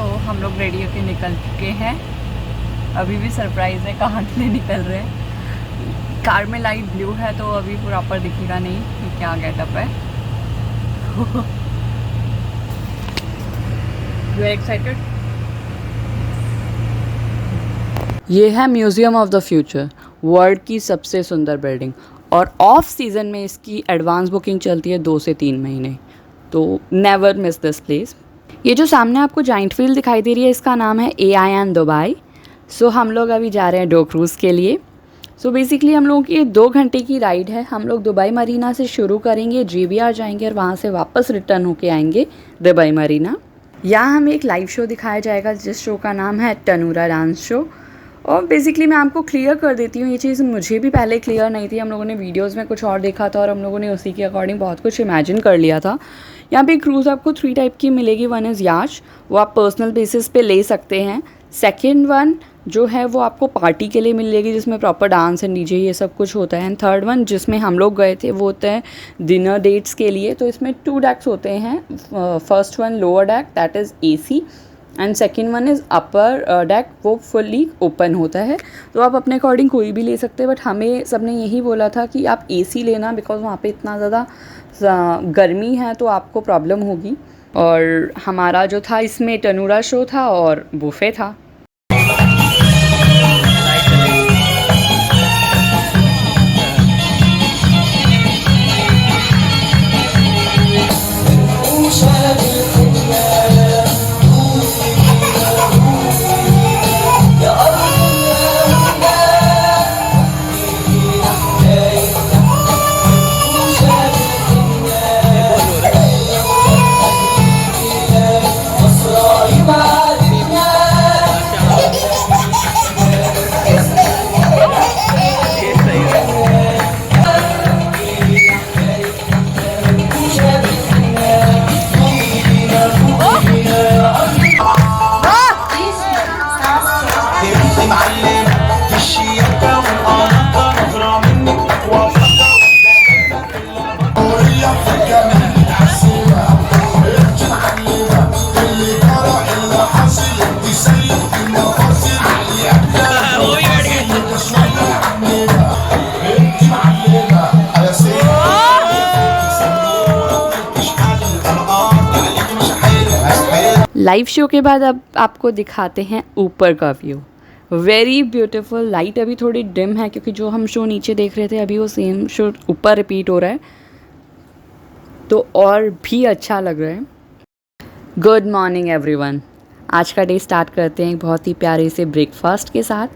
हम लोग रेडी होके निकल चुके हैं। अभी भी सरप्राइज़ है कहाँ के लिए निकल रहे हैं। कार में लाइट ब्लू है तो अभी प्रॉपर दिखेगा नहीं कि क्या गेटअप है। You are excited? ये है museum of the future, world की सबसे सुंदर बिल्डिंग, और ऑफ सीज़न में इसकी एडवांस बुकिंग चलती है 2 से 3 महीने, तो नेवर मिस दिस प्लेस। ये जो सामने आपको जाइंट व्हील दिखाई दे रही है इसका नाम है AIN दुबई। सो हम लोग अभी जा रहे हैं डो क्रूज़ के लिए। सो बेसिकली हम लोगों की ये 2 घंटे की राइड है। हम लोग दुबई मरीना से शुरू करेंगे, GBR जाएंगे और वहाँ से वापस रिटर्न होके आएंगे दुबई मरीना। यहाँ हमें एक लाइव शो दिखाया जाएगा जिस शो का नाम है टनूरा डांस शो। और बेसिकली मैं आपको क्लियर कर देती हूँ, ये चीज़ मुझे भी पहले क्लियर नहीं थी। हम लोगों ने वीडियोस में कुछ और देखा था और हम लोगों ने उसी के अकॉर्डिंग बहुत कुछ इमेजिन कर लिया था। यहाँ पे क्रूज़ आपको 3 टाइप की मिलेगी। वन इज़ याच, वो आप पर्सनल बेसिस पे ले सकते हैं। सेकेंड वन जो है वो आपको पार्टी के लिए मिलेगी जिसमें प्रॉपर डांस एंड DJ ये सब कुछ होता है। एंड थर्ड वन जिसमें हम लोग गए थे वो होता है डिनर डेट्स के लिए। तो इसमें 2 डेक्स होते हैं। First one lower deck that is AC and second one is upper deck, वो फुल्ली ओपन होता है। तो आप अपने अकॉर्डिंग कोई भी ले सकते हैं, बट हमें सबने यही बोला था कि आप AC लेना, बिकॉज वहाँ पे इतना ज़्यादा गर्मी है तो आपको प्रॉब्लम होगी। और हमारा जो था इसमें टनूरा शो था और बुफे था। लाइव शो के बाद अब आपको दिखाते हैं ऊपर का व्यू। Very beautiful. लाइट अभी थोड़ी डिम है क्योंकि जो हम शो नीचे देख रहे थे अभी वो सेम शो ऊपर रिपीट हो रहा है, तो और भी अच्छा लग रहा है। Good morning everyone. आज का डे स्टार्ट करते हैं एक बहुत ही प्यारे से ब्रेकफास्ट के साथ,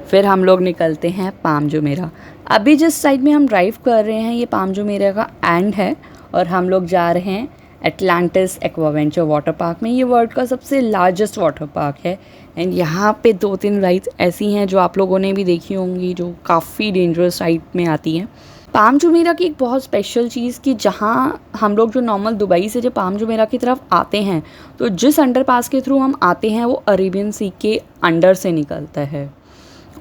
फिर हम लोग निकलते हैं पाम जुमेरा। अभी जिस साइड में हम ड्राइव कर रहे हैं ये पाम जुमेरा का एंड है और हम लोग जा रहे हैं एटलांटिस एक्वावेंचर वाटर पार्क में। ये वर्ल्ड का सबसे लार्जेस्ट वाटर पार्क है एंड यहाँ पे 2-3 राइड्स ऐसी हैं जो आप लोगों ने भी देखी होंगी जो काफ़ी डेंजरस राइड में आती हैं। पाम जुमेरा की एक बहुत स्पेशल चीज़ कि जहाँ हम लोग जो नॉर्मल दुबई से जब पाम जुमेरा की तरफ आते हैं तो जिस अंडरपास के थ्रू हम आते हैं वो अरेबियन सी के अंडर से निकलता है,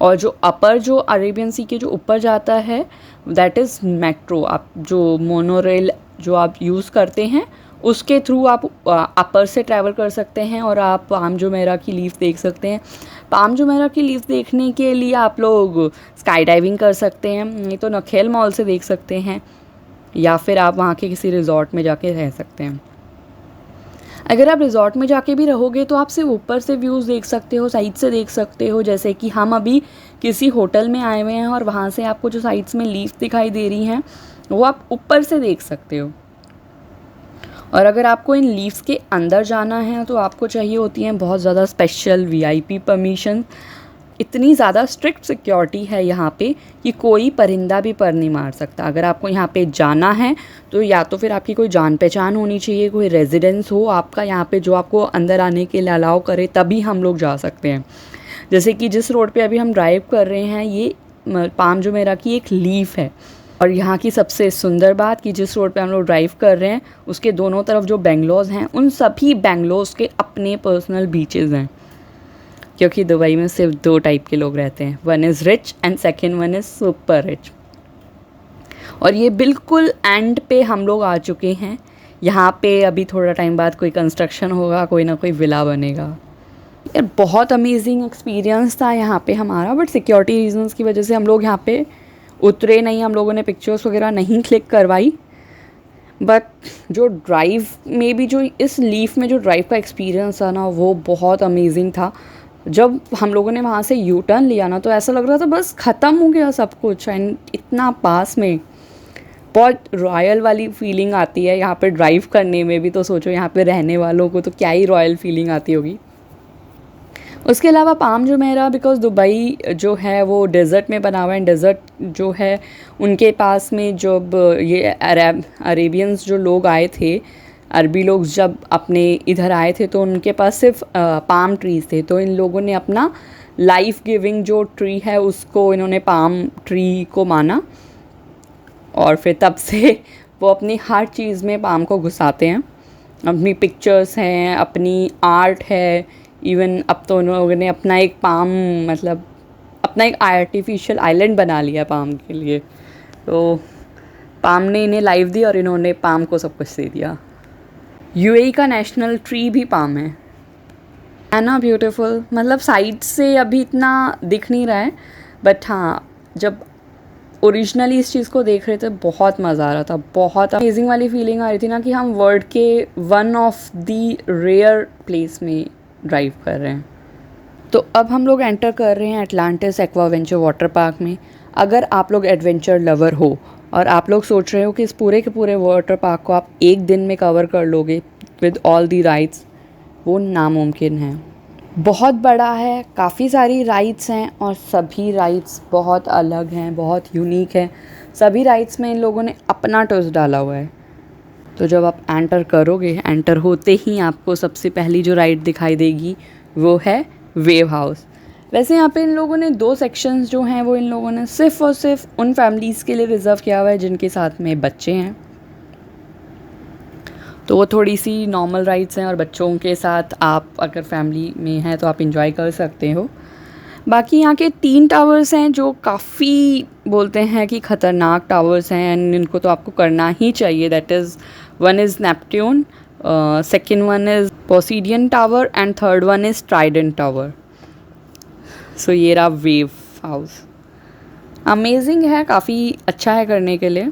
और जो अपर जो अरेबियन सी के जो ऊपर जाता है दैट इज़ मेट्रो। आप जो मोनोरेल जो आप यूज़ करते हैं उसके थ्रू आप अपर से ट्रैवल कर सकते हैं और आप पाम जुमेरा की लीफ देख सकते हैं। पाम जुमेरा की लीफ देखने के लिए आप लोग स्काई डाइविंग कर सकते हैं, नहीं तो नखेल मॉल से देख सकते हैं, या फिर आप वहाँ के किसी रिजॉर्ट में जाके रह सकते हैं। अगर आप रिजॉर्ट में जाके भी रहोगे तो आप सिर्फ ऊपर से व्यूज़ देख सकते हो, साइड से देख सकते हो। जैसे कि हम अभी किसी होटल में आए हुए हैं और वहाँ से आपको जो साइड्स में लीफ दिखाई दे रही हैं वो आप ऊपर से देख सकते हो। और अगर आपको इन लीव्स के अंदर जाना है तो आपको चाहिए होती हैं बहुत ज़्यादा स्पेशल VIP परमिशन। इतनी ज़्यादा स्ट्रिक्ट सिक्योरिटी है यहाँ पे कि कोई परिंदा भी पर नहीं मार सकता। अगर आपको यहाँ पे जाना है तो या तो फिर आपकी कोई जान पहचान होनी चाहिए, कोई रेजिडेंस हो आपका यहाँ पे जो आपको अंदर आने के लिए अलाउ करे, तभी हम लोग जा सकते हैं। जैसे कि जिस रोड पे अभी हम ड्राइव कर रहे हैं ये पाम जुमेरा की एक लीफ है। और यहाँ की सबसे सुंदर बात कि जिस रोड पे हम लोग ड्राइव कर रहे हैं उसके दोनों तरफ जो बेंगलोज हैं उन सभी बेंगलोज के अपने पर्सनल बीचेस हैं, क्योंकि दुबई में सिर्फ 2 टाइप के लोग रहते हैं, one is rich and second one is super rich. और ये बिल्कुल एंड पे हम लोग आ चुके हैं। यहाँ पे अभी थोड़ा टाइम बाद कोई कंस्ट्रक्शन होगा, कोई ना कोई विला बनेगा। यार बहुत अमेजिंग एक्सपीरियंस था यहाँ पे हमारा, बट सिक्योरिटी रीजंस की वजह से हम लोग यहाँ पे उतरे नहीं, हम लोगों ने पिक्चर्स वगैरह नहीं क्लिक करवाई। बट जो ड्राइव में भी, जो इस लीफ में जो ड्राइव का एक्सपीरियंस था ना, वो बहुत अमेजिंग था। जब हम लोगों ने वहाँ से यू टर्न लिया ना, तो ऐसा लग रहा था बस ख़त्म हो गया सब कुछ, एंड इतना पास में, बहुत रॉयल वाली फीलिंग आती है यहाँ पे ड्राइव करने में भी। तो सोचो यहाँ पे रहने वालों को तो क्या ही रॉयल फीलिंग आती होगी। उसके अलावा पाम जुमेरा, बिकॉज़ दुबई जो है वो डेज़र्ट में बना हुआ है, डेज़र्ट जो है उनके पास में, जब ये अरेबियंस जो लोग आए थे, अरबी लोग जब अपने इधर आए थे, तो उनके पास सिर्फ पाम ट्रीज़ थे। तो इन लोगों ने अपना लाइफ गिविंग जो ट्री है उसको इन्होंने पाम ट्री को माना, और फिर तब से वो अपनी हर चीज़ में पाम को घुसाते हैं। अपनी पिक्चर्स हैं, अपनी आर्ट है, इवन अब तो उन लोगों ने अपना एक पाम, मतलब अपना एक आर्टिफिशियल आइलैंड बना लिया पाम के लिए। तो पाम ने इन्हें लाइफ दी और इन्होंने पाम को सब कुछ दे दिया। यूएई का नेशनल ट्री भी पाम है ना ब्यूटीफुल। मतलब साइड से अभी इतना दिख नहीं रहा है, बट हाँ जब ओरिजिनली इस चीज़ को देख रहे थे बहुत मज़ा आ रहा था, बहुत अमेजिंग वाली फीलिंग आ रही थी ना कि हम वर्ल्ड के one of the rare place में ड्राइव कर रहे हैं। तो अब हम लोग एंटर कर रहे हैं एटलांटिस एक्वावेंचर वाटर पार्क में। अगर आप लोग एडवेंचर लवर हो और आप लोग सोच रहे हो कि इस पूरे के पूरे वाटर पार्क को आप एक दिन में कवर कर लोगे विद ऑल दी राइड्स, वो नामुमकिन है। बहुत बड़ा है, काफ़ी सारी राइड्स हैं और सभी राइड्स बहुत अलग हैं, बहुत यूनिक हैं। सभी राइड्स में इन लोगों ने अपना ट्विस्ट डाला हुआ है। तो जब आप एंटर करोगे, एंटर होते ही आपको सबसे पहली जो राइड दिखाई देगी वो है वेव हाउस। वैसे यहाँ पे इन लोगों ने 2 सेक्शंस जो हैं वो इन लोगों ने सिर्फ़ और सिर्फ उन फैमिलीज़ के लिए रिज़र्व किया हुआ है जिनके साथ में बच्चे हैं। तो वो थोड़ी सी नॉर्मल राइड्स हैं, और बच्चों के साथ आप अगर फैमिली में हैं तो आप इंजॉय कर सकते हो। बाकी यहाँ के 3 टावर्स हैं जो काफ़ी बोलते हैं कि ख़तरनाक टावर्स हैं, एंड इनको तो आपको करना ही चाहिए। That is, one is Neptune, second one is Poseidon tower, and third one is Trident tower. So ये रहा वेव हाउस। अमेजिंग है, काफ़ी अच्छा है करने के लिए।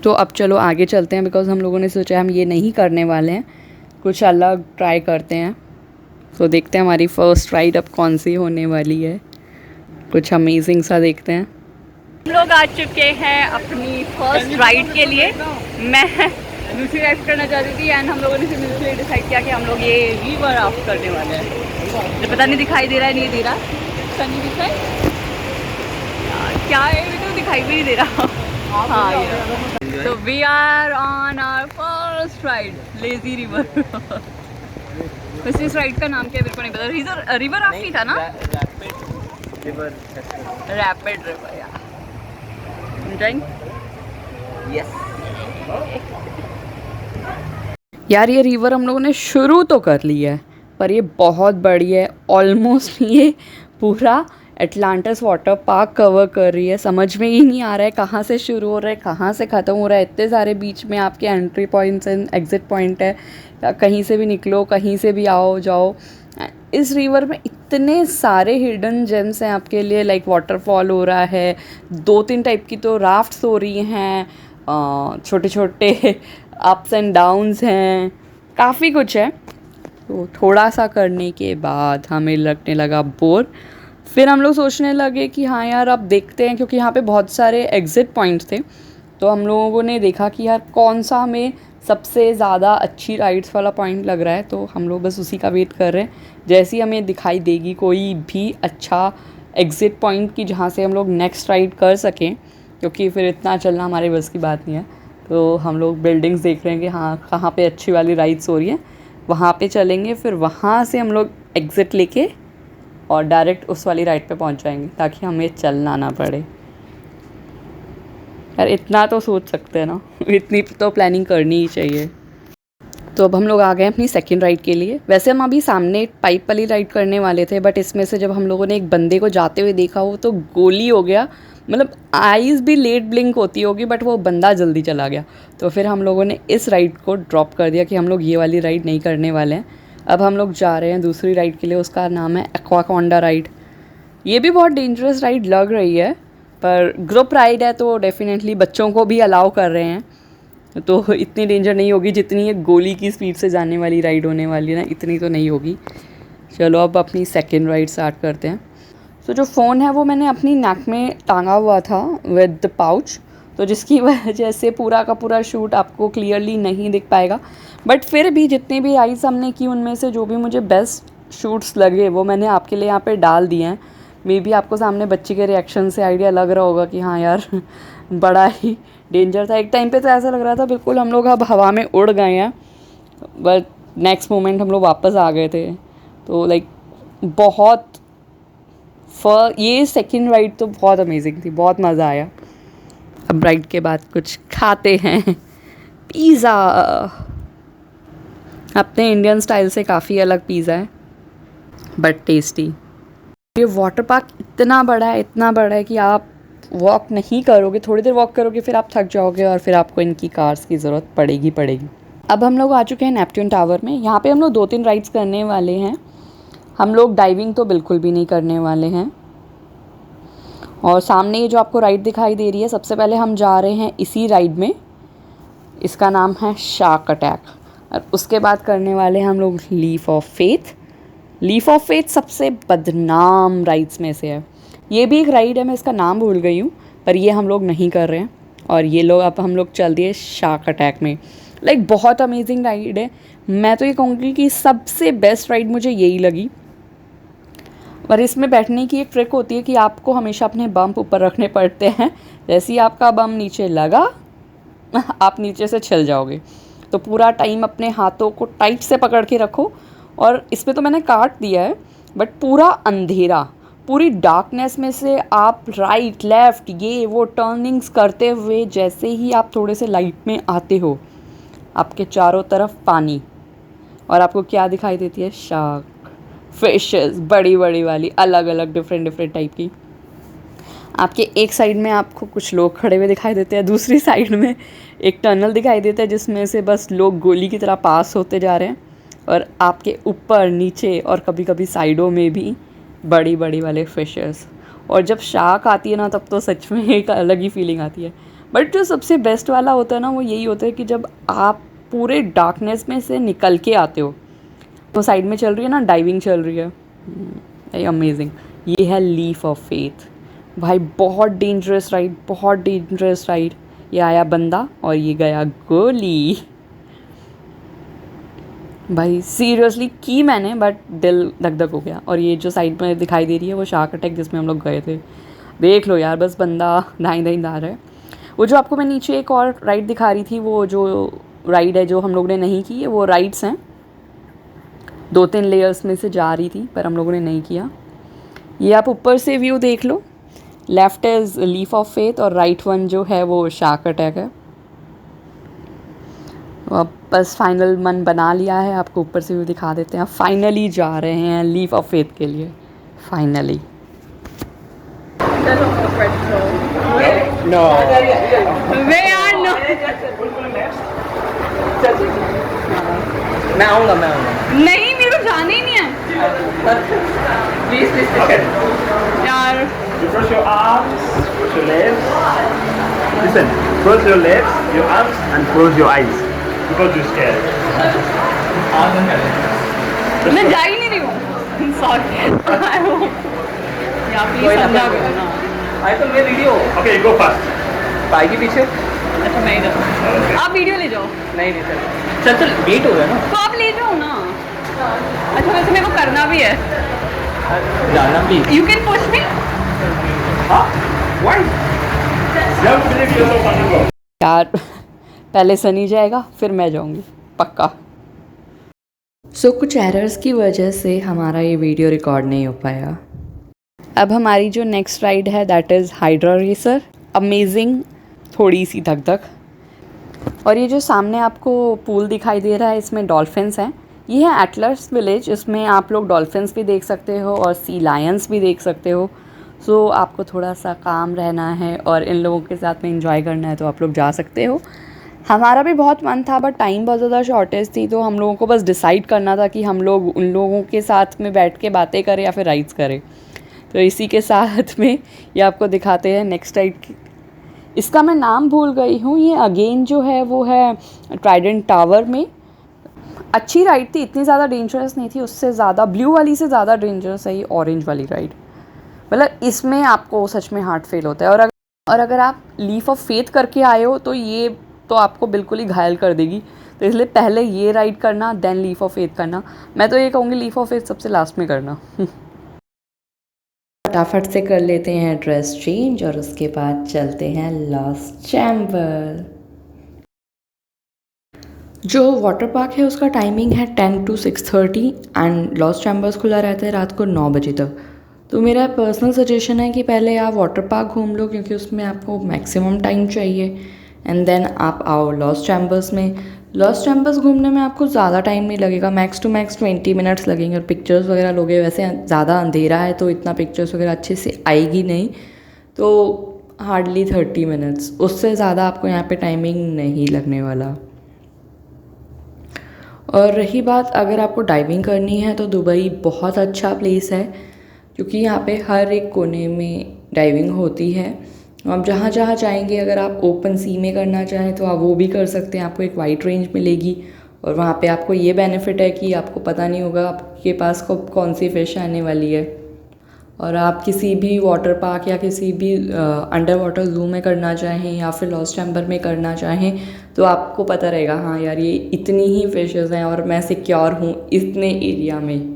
तो अब चलो आगे चलते हैं, बिकॉज़ हम लोगों ने सोचा हम ये नहीं करने वाले हैं, कुछ अलग ट्राई करते हैं। तो देखते हैं हमारी फ़र्स्ट राइड अब कौन सी होने वाली है, कुछ अमेजिंग सा देखते हैं। हम लोग आ चुके हैं अपनी फर्स्ट राइड के लिए। मैं दूसरी राइड करना चाहती थी, एंड हम लोगों ने सिर्फ डिसाइड किया कि हम लोग ये रिवर राफ्ट करने वाले हैं। तो पता नहीं दिखाई दे रहा है, नहीं दे रहा, सनी दिखाई क्या है, अभी तो दिखाई भी नहीं दे रहा। हाँ ये, तो we are on our first ride lazy river. वैसे इस राइड का नाम क्या है मेरे को नहीं पता। रिवर राफ्ट ही था ना, रैपिड रिवर यार। यस यार, ये रिवर हम लोगों ने शुरू तो कर लिया है, पर ये बहुत बड़ी है। ऑलमोस्ट ये पूरा एटलांटिस वाटर पार्क कवर कर रही है। समझ में ही नहीं आ रहा है कहाँ से शुरू हो रहा है, कहाँ से ख़त्म हो रहा है। इतने सारे बीच में आपके entry points and exit point है, कहीं से भी निकलो, कहीं से भी आओ जाओ। इस रिवर में इतने सारे हिडन जेम्स हैं आपके लिए, लाइक वाटरफॉल हो रहा है, 2-3 टाइप की तो राफ्ट्स हो रही हैं, छोटे छोटे अप्स एंड डाउन्स हैं, काफ़ी कुछ है। तो थोड़ा सा करने के बाद हमें लगने लगा बोर। फिर हम लोग सोचने लगे कि हाँ यार अब देखते हैं, क्योंकि यहाँ पे बहुत सारे एग्ज़िट पॉइंट्स थे। तो हम लोगों ने देखा कि यार कौन सा हमें सबसे ज़्यादा अच्छी राइड्स वाला पॉइंट लग रहा है, तो हम लोग बस उसी का वेट कर रहे हैं। जैसे ही हमें दिखाई देगी कोई भी अच्छा एग्ज़िट पॉइंट की जहाँ से हम लोग नेक्स्ट राइड कर सकें, क्योंकि फिर इतना चलना हमारे बस की बात नहीं है। तो हम लोग बिल्डिंग्स देख रहे हैं कि हाँ कहाँ पे अच्छी वाली राइड्स हो रही है, वहाँ पे चलेंगे। फिर वहाँ से हम लोग एग्ज़िट लेके और डायरेक्ट उस वाली राइड पे पहुँच जाएंगे, ताकि हमें चलना ना पड़े। यार इतना तो सोच सकते हैं ना, इतनी तो प्लानिंग करनी ही चाहिए। तो अब हम लोग आ गए अपनी सेकंड राइड के लिए। वैसे हम अभी सामने पाइप वाली राइड करने वाले थे, बट इसमें से जब हम लोगों ने एक बंदे को जाते हुए देखा, वो तो गोली हो गया। मतलब आईज़ भी लेट ब्लिंक होती होगी, बट वो बंदा जल्दी चला गया। तो फिर हम लोगों ने इस राइड को ड्रॉप कर दिया कि हम लोग ये वाली राइड नहीं करने वाले हैं। अब हम लोग जा रहे हैं दूसरी राइड के लिए, उसका नाम है एक्वाकोंडा राइड। ये भी बहुत डेंजरस राइड लग रही है, पर ग्रुप राइड है तो डेफिनेटली बच्चों को भी अलाउ कर रहे हैं, तो इतनी डेंजर नहीं होगी जितनी ये गोली की स्पीड से जाने वाली राइड होने वाली है ना, इतनी तो नहीं होगी। चलो अब अपनी सेकेंड राइड स्टार्ट करते हैं। तो जो फ़ोन है वो मैंने अपनी नेक में टांगा हुआ था विद द पाउच, तो जिसकी वजह से पूरा का पूरा शूट आपको क्लियरली नहीं दिख पाएगा, बट फिर भी जितनी भी राइड्स हमने की उनमें से जो भी मुझे बेस्ट शूट्स लगे वो मैंने आपके लिए यहाँ पे डाल दिए हैं। मे बी आपको सामने बच्चे के रिएक्शन से आइडिया लग रहा होगा कि हाँ यार बड़ा ही डेंजर था। एक टाइम पे तो ऐसा लग रहा था बिल्कुल हम लोग अब हवा में उड़ गए हैं, बट नेक्स्ट मोमेंट हम लोग वापस आ गए थे। तो लाइक बहुत ये सेकंड राइड तो बहुत अमेजिंग थी, बहुत मज़ा आया। अब राइड के बाद कुछ खाते हैं। पिज़्ज़ा अपने इंडियन स्टाइल से काफ़ी अलग पिज़्ज़ा है, बट टेस्टी। ये वाटर पार्क इतना बड़ा है, इतना बड़ा है कि आप वॉक नहीं करोगे, थोड़ी देर वॉक करोगे फिर आप थक जाओगे और फिर आपको इनकी कार्स की ज़रूरत पड़ेगी। अब हम लोग आ चुके हैं नेपट्यून टावर में। यहाँ पे हम लोग 2-3 राइड्स करने वाले हैं। हम लोग डाइविंग तो बिल्कुल भी नहीं करने वाले हैं। और सामने ये जो आपको राइड दिखाई दे रही है, सबसे पहले हम जा रहे हैं इसी राइड में, इसका नाम है शार्क अटैक। और उसके बाद करने वाले हैं हम लोग leaf of faith. Leaf of faith सबसे बदनाम राइड्स में से है। ये भी एक राइड है, मैं इसका नाम भूल गई हूँ, पर ये हम लोग नहीं कर रहे हैं। और ये लोग अब हम लोग चल दिए शार्क अटैक में। लाइक बहुत अमेजिंग राइड है। मैं तो ये कहूँगी कि सबसे बेस्ट राइड मुझे यही लगी। और इसमें बैठने की एक ट्रिक होती है कि आपको हमेशा अपने बम्प ऊपर रखने पड़ते हैं। जैसे ही आपका बम नीचे लगा आप नीचे से छिल जाओगे, तो पूरा टाइम अपने हाथों को टाइट से पकड़ के रखो। और इसमें तो मैंने काट दिया है, बट पूरा अंधेरा, पूरी डार्कनेस में से आप राइट लेफ़्ट ये वो टर्निंग्स करते हुए जैसे ही आप थोड़े से लाइट में आते हो, आपके चारों तरफ पानी, और आपको क्या दिखाई देती है? शार्क, फिशेस, बड़ी बड़ी वाली, अलग अलग डिफरेंट टाइप की। आपके एक साइड में आपको कुछ लोग खड़े हुए दिखाई देते हैं, दूसरी साइड में एक टनल दिखाई देता है जिसमें से बस लोग गोली की तरह पास होते जा रहे हैं। और आपके ऊपर नीचे और कभी कभी साइडों में भी बड़ी बड़ी वाले फिशेस। और जब शार्क आती है ना, तब तो सच में एक अलग ही फीलिंग आती है। बट जो सबसे बेस्ट वाला होता है ना, वो यही होता है कि जब आप पूरे डार्कनेस में से निकल के आते हो, तो साइड में चल रही है ना, डाइविंग चल रही है, अमेजिंग। ये है लीफ ऑफ फेथ। भाई बहुत डेंजरस राइड, बहुत डेंजरस राइड। ये आया बंदा और ये गया गोली। भाई सीरियसली की मैंने, बट दिल धक धक हो गया। और ये जो साइड में दिखाई दे रही है वो शार्क अटैक जिसमें हम लोग गए थे। देख लो यार, बस बंदा दाएं दाएं दा रहा है। वो जो आपको मैं नीचे एक और राइड दिखा रही थी, वो जो राइड है जो हम लोग ने नहीं की है, वो राइड्स हैं 2-3 लेयर्स में से जा रही थी, पर हम लोगों ने नहीं किया। ये आप ऊपर से व्यू देख लो, left is leaf of faith और राइट वन जो है वो शार्क अटैक है। अब बस फाइनल मन बना लिया है, आपको ऊपर से व्यू दिखा देते हैं। फाइनली जा रहे हैं लीफ ऑफ फेथ के लिए, फाइनली। No. मैं आऊँगा नहीं, मेरे को जाना ही नहीं है। Please okay. यार You cross your arms, cross your legs. Listen, cross your legs, your arms and close your eyes because you're scared. मैं जा ही नहीं रही हूँ। सॉरी। यार प्लीज समझा करो ना। आई तो मैं video. Okay, go fast. Bike के पीछे। अच्छा मैं इधर। आप वीडियो ले जाओ। नहीं चल चल वेट हो गया ना, तो आप ले जाओ ना। अच्छा वैसे मेरे को करना भी है। जाना please. You can push me. हाँ व्हाई यार पहले सनी जाएगा फिर मैं जाऊंगी पक्का। सो कुछ एरर्स की वजह से हमारा ये वीडियो रिकॉर्ड नहीं हो पाया। अब हमारी जो नेक्स्ट राइड है that is hydra racer. Amazing, थोड़ी सी धक धक। और ये जो सामने आपको पूल दिखाई दे रहा है, इसमें डॉल्फिन्स हैं। ये है एटलस विलेज, इसमें आप लोग डॉल्फिन्स भी देख सकते हो और सी लायंस भी देख सकते हो। सो आपको थोड़ा सा काम रहना है और इन लोगों के साथ में इंजॉय करना है तो आप लोग जा सकते हो। हमारा भी बहुत मन था बट टाइम बहुत ज़्यादा शॉर्टेज थी, तो हम लोगों को बस डिसाइड करना था कि हम लोग उन लोगों के साथ में बैठ के बातें करें या फिर राइड्स करें। तो इसी के साथ में ये आपको दिखाते हैं नेक्स्ट राइड। इसका मैं नाम भूल गई हूँ। ये अगेन जो है वो है ट्राइडेंट टावर में। अच्छी राइड थी, इतनी ज़्यादा डेंजरस नहीं थी, उससे ज़्यादा ब्लू वाली से ज़्यादा डेंजरस है ये ऑरेंज वाली राइड। मतलब इसमें आपको सच में हार्ट फेल होता है। और अगर आप लीफ ऑफ फेथ करके आए हो तो ये तो आपको बिल्कुल ही घायल कर देगी। तो इसलिए पहले ये राइड करना, देन लीफ ऑफ फेथ करना। मैं तो ये कहूँगी लीफ ऑफ फेथ सबसे लास्ट में करना। फटाफट से कर लेते हैं ड्रेस चेंज और उसके बाद चलते हैं लॉस्ट चैम्बर। जो वाटर पार्क है उसका टाइमिंग है 10 to 6:30 एंड लॉस्ट चैम्बर्स खुला रहता है रात को 9 बजे तक। तो मेरा पर्सनल सजेशन है कि पहले आप वाटर पार्क घूम लो क्योंकि उसमें आपको मैक्सिमम टाइम चाहिए, एंड देन आप आओ लॉस्ट चैम्बर्स में। लॉस्ट चैम्बर्स घूमने में आपको ज़्यादा टाइम नहीं लगेगा, मैक्स टू मैक्स 20 मिनट्स लगेंगे। और पिक्चर्स वगैरह लोगे, वैसे ज़्यादा अंधेरा है तो इतना पिक्चर्स वगैरह अच्छे से आएगी नहीं, तो हार्डली 30 मिनट्स, उससे ज़्यादा आपको यहाँ पे टाइमिंग नहीं लगने वाला। और रही बात अगर आपको डाइविंग करनी है तो दुबई बहुत अच्छा प्लेस है क्योंकि यहाँ पे हर एक कोने में डाइविंग होती है। आप जहाँ जहाँ चाहेंगे, अगर आप ओपन सी में करना चाहें तो आप वो भी कर सकते हैं, आपको एक वाइड रेंज मिलेगी। और वहाँ पे आपको ये बेनिफिट है कि आपको पता नहीं होगा आपके पास कब कौन सी फ़िश आने वाली है। और आप किसी भी वाटर पार्क या किसी भी अंडर वाटर ज़ू में करना चाहें या फिर लॉस्ट चैम्बर में करना चाहें तो आपको पता रहेगा हाँ यार ये इतनी ही फिशेज़ हैं और मैं सिक्योर हूँ इतने एरिया में।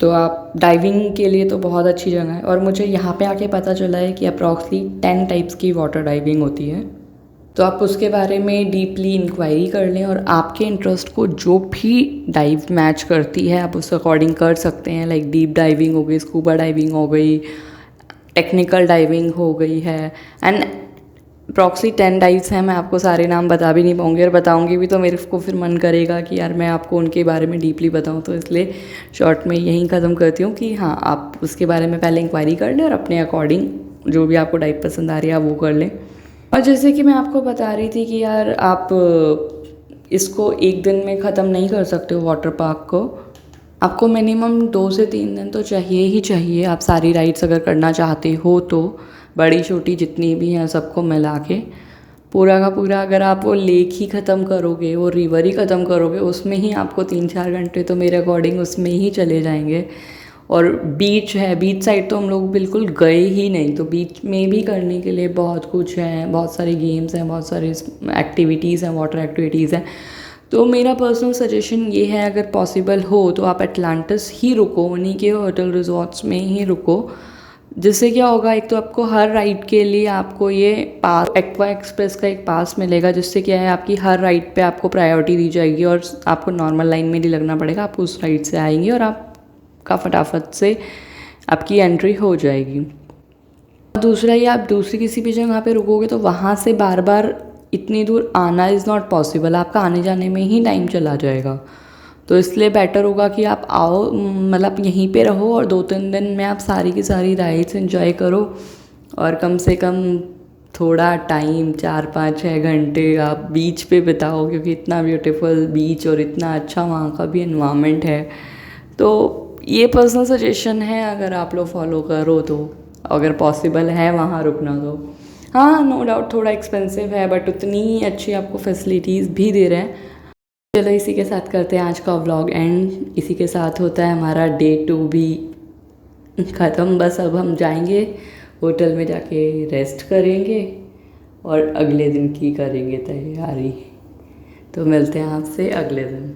तो आप डाइविंग के लिए तो बहुत अच्छी जगह है। और मुझे यहाँ पे आके पता चला है कि अप्रॉक्सली 10 टाइप्स की वाटर डाइविंग होती है, तो आप उसके बारे में डीपली इंक्वायरी कर लें और आपके इंटरेस्ट को जो भी डाइव मैच करती है आप उस अकॉर्डिंग कर सकते हैं। लाइक डीप डाइविंग हो गई, स्कूबा डाइविंग हो गई, टेक्निकल डाइविंग हो गई है, एंड अप्रॉक्सली 10 डाइव्स हैं। मैं आपको सारे नाम बता भी नहीं पाऊँगी और बताऊँगी भी तो मेरे को फिर मन करेगा कि यार मैं आपको उनके बारे में डीपली बताऊँ, तो इसलिए शॉर्ट में यहीं ख़त्म करती हूँ कि हाँ आप उसके बारे में पहले इंक्वायरी कर लें और अपने अकॉर्डिंग जो भी आपको डाइव पसंद आ रही है आप वो कर लें। और जैसे कि मैं आपको बता रही थी कि यार आप इसको एक दिन में ख़त्म नहीं कर सकते हो वाटर पार्क को, आपको मिनिमम 2 से 3 दिन तो चाहिए ही चाहिए। आप सारी राइड्स अगर करना चाहते हो तो बड़ी छोटी जितनी भी हैं सबको मिला के पूरा का पूरा अगर आप वो लेक ही ख़त्म करोगे, वो रिवर ही ख़त्म करोगे, उसमें ही आपको 3-4 घंटे तो मेरे अकॉर्डिंग उसमें ही चले जाएंगे। और बीच है, बीच साइड तो हम लोग बिल्कुल गए ही नहीं, तो बीच में भी करने के लिए बहुत कुछ है, बहुत सारे गेम्स हैं, बहुत सारी एक्टिविटीज़ हैं, वाटर एक्टिविटीज़ हैं। तो मेरा पर्सनल सजेशन ये है अगर पॉसिबल हो तो आप एटलांटिस ही रुको, उन्हीं के होटल रिजॉर्ट्स में ही रुको। जिससे क्या होगा, एक तो आपको हर राइड के लिए आपको ये पास एक्वा एक्सप्रेस का एक पास मिलेगा, जिससे क्या है आपकी हर राइड पे आपको प्रायोरिटी दी जाएगी और आपको नॉर्मल लाइन में नहीं लगना पड़ेगा। आप उस राइड से आएंगे और आपका फटाफट से आपकी एंट्री हो जाएगी। दूसरा ये आप दूसरी किसी भी जगह पे रुकोगे तो वहाँ से बार बार इतनी दूर आना इज़ नॉट पॉसिबल, आपका आने जाने में ही टाइम चला जाएगा। तो इसलिए बेटर होगा कि आप आओ, मतलब यहीं पे रहो और 2-3 दिन में आप सारी की सारी राइड्स एंजॉय करो और कम से कम थोड़ा टाइम 4-5-6 घंटे आप बीच पे बिताओ, क्योंकि इतना ब्यूटीफुल बीच और इतना अच्छा वहाँ का भी एनवायरनमेंट है। तो ये पर्सनल सजेशन है, अगर आप लोग फॉलो करो तो अगर पॉसिबल है वहाँ रुकना तो। हाँ नो डाउट थोड़ा एक्सपेंसिव है बट उतनी ही अच्छी आपको फैसिलिटीज़ भी दे रहे हैं। चलो इसी के साथ करते हैं आज का व्लॉग एंड। इसी के साथ होता है हमारा डे 2 भी ख़त्म। बस अब हम जाएंगे होटल में, जाके रेस्ट करेंगे और अगले दिन की करेंगे तैयारी। तो मिलते हैं आपसे अगले दिन।